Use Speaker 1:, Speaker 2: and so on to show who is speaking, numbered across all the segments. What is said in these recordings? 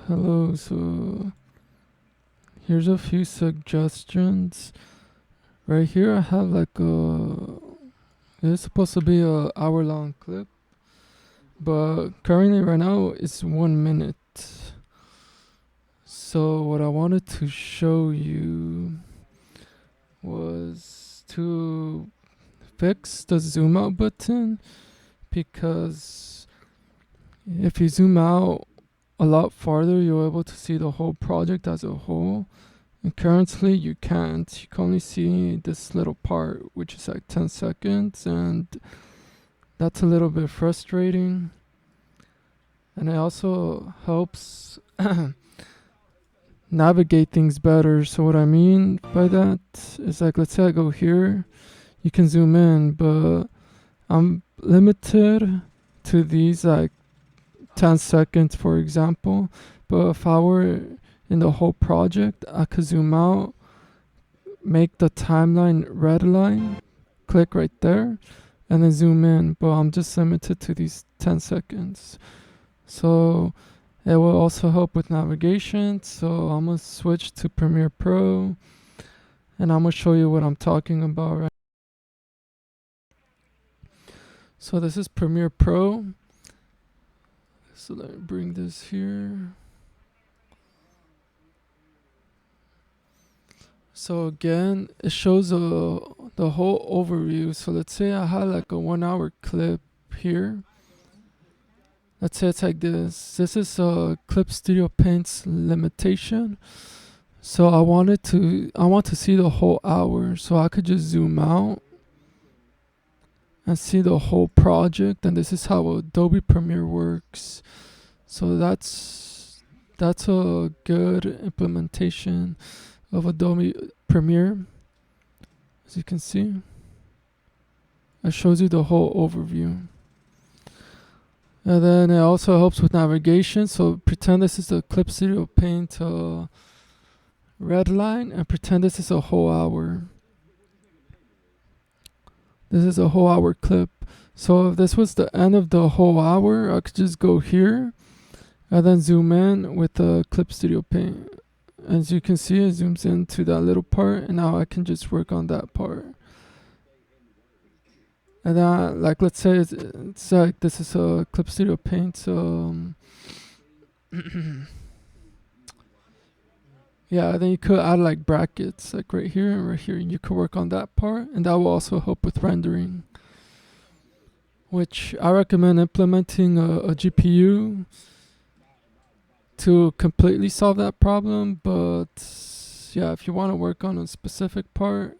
Speaker 1: Hello, so here's a few suggestions. Right here I have it's supposed to be a hour long clip, but currently right now it's 1 minute. So what I wanted to show you was to fix the zoom out button, because if you zoom out a lot farther you're able to see the whole project as a whole. And currently you can't. You can only see this little part, which is like 10 seconds, and that's a little bit frustrating. And it also helps navigate things better. So what I mean by that is, like, let's say I go here, you can zoom in, but I'm limited to these like 10 seconds, for example. But if I were in the whole project, I could zoom out, make the timeline red line, click right there, and then zoom in. But I'm just limited to these 10 seconds. So it will also help with navigation. So I'm gonna switch to Premiere Pro, and I'm gonna show you what I'm talking about right. So this is Premiere Pro. So let me bring this here. So again, it shows the whole overview. So let's say I had like a 1 hour clip here. Let's say it's like this. This is Clip Studio Paint's limitation. So I want to see the whole hour. So I could just zoom out and see the whole project. And this is how Adobe Premiere works. So that's a good implementation of Adobe Premiere. As you can see, it shows you the whole overview. And then it also helps with navigation. So pretend this is the Clip Studio Paint red line, and pretend this is a whole hour. This is a whole hour clip. So if this was the end of the whole hour, I could just go here and then zoom in with the Clip Studio Paint. As you can see, it zooms into that little part, and now I can just work on that part. And then, like, let's say it's like this is a Clip Studio Paint. Yeah, then you could add like brackets, like right here and right here. You could work on that part, and that will also help with rendering. Which I recommend implementing a GPU to completely solve that problem. But yeah, if you want to work on a specific part,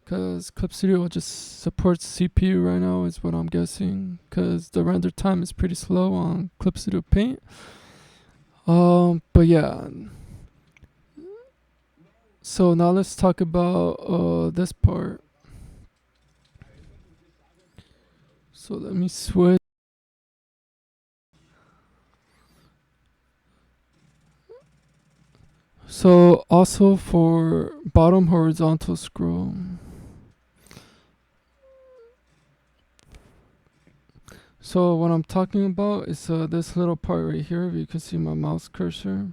Speaker 1: because Clip Studio just supports CPU right now, is what I'm guessing, because the render time is pretty slow on Clip Studio Paint. But yeah. So now let's talk about this part. So let me switch. So also for bottom horizontal scroll. So what I'm talking about is this little part right here. You can see my mouse cursor.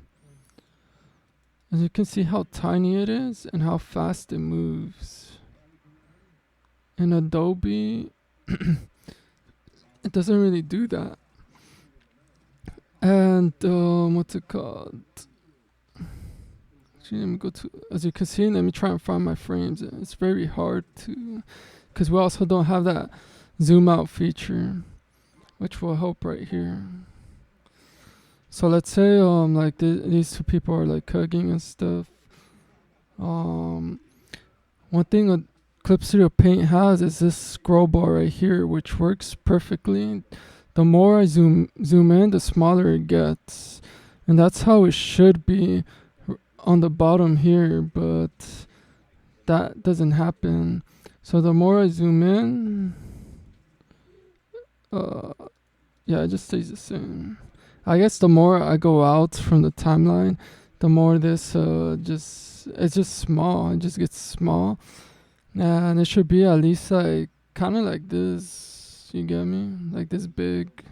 Speaker 1: And you can see how tiny it is and how fast it moves. In Adobe, it doesn't really do that. And what's it called? Actually, let me go to, as you can see, let me try and find my frames. It's very hard to, because we also don't have that zoom out feature, which will help right here. So let's say like these two people are like hugging and stuff. One thing a Clip Studio Paint has is this scroll bar right here, which works perfectly. The more I zoom in, the smaller it gets, and that's how it should be on the bottom here, but that doesn't happen. So the more I zoom in, yeah, it just stays the same. I guess the more I go out from the timeline, the more this it's just small. It just gets small, and it should be at least like kind of like this. You get me? Like this big.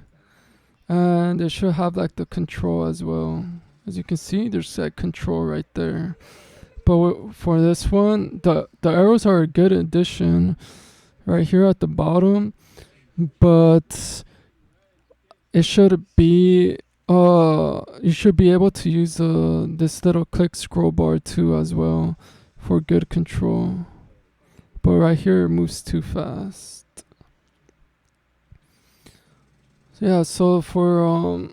Speaker 1: And it should have like the control as well. As you can see, there's like control right there. But for this one, the arrows are a good addition right here at the bottom, but it should be you should be able to use this little click scroll bar too as well for good control. But right here it moves too fast. So yeah, so for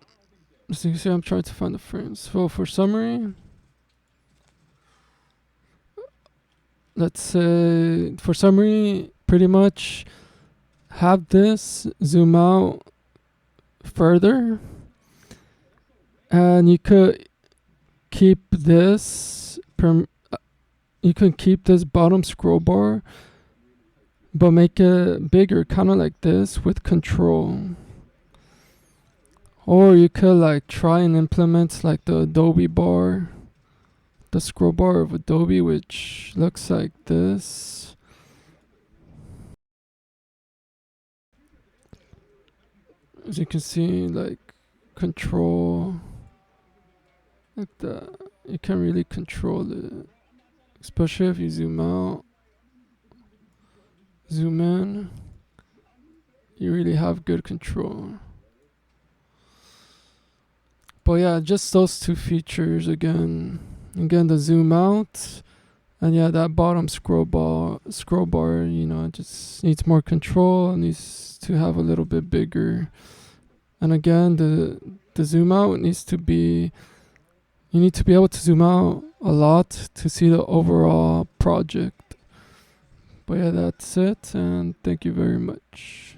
Speaker 1: as you can see, I'm trying to find the frames. So for summary, let's say for summary, pretty much have this zoom out further, and you could keep this you can keep this bottom scroll bar, but make it bigger, kind of like this with control. Or you could like try and implement like the Adobe bar, the scroll bar of Adobe, which looks like this. As you can see, like control like that. You can really control it, especially if you zoom out, zoom in. You really have good control. But yeah, just those two features again, the zoom out, and yeah, that bottom scroll bar, you know, it just needs more control. It needs to have a little bit bigger. And again, the zoom out needs to be, you need to be able to zoom out a lot to see the overall project. But yeah, that's it, and thank you very much.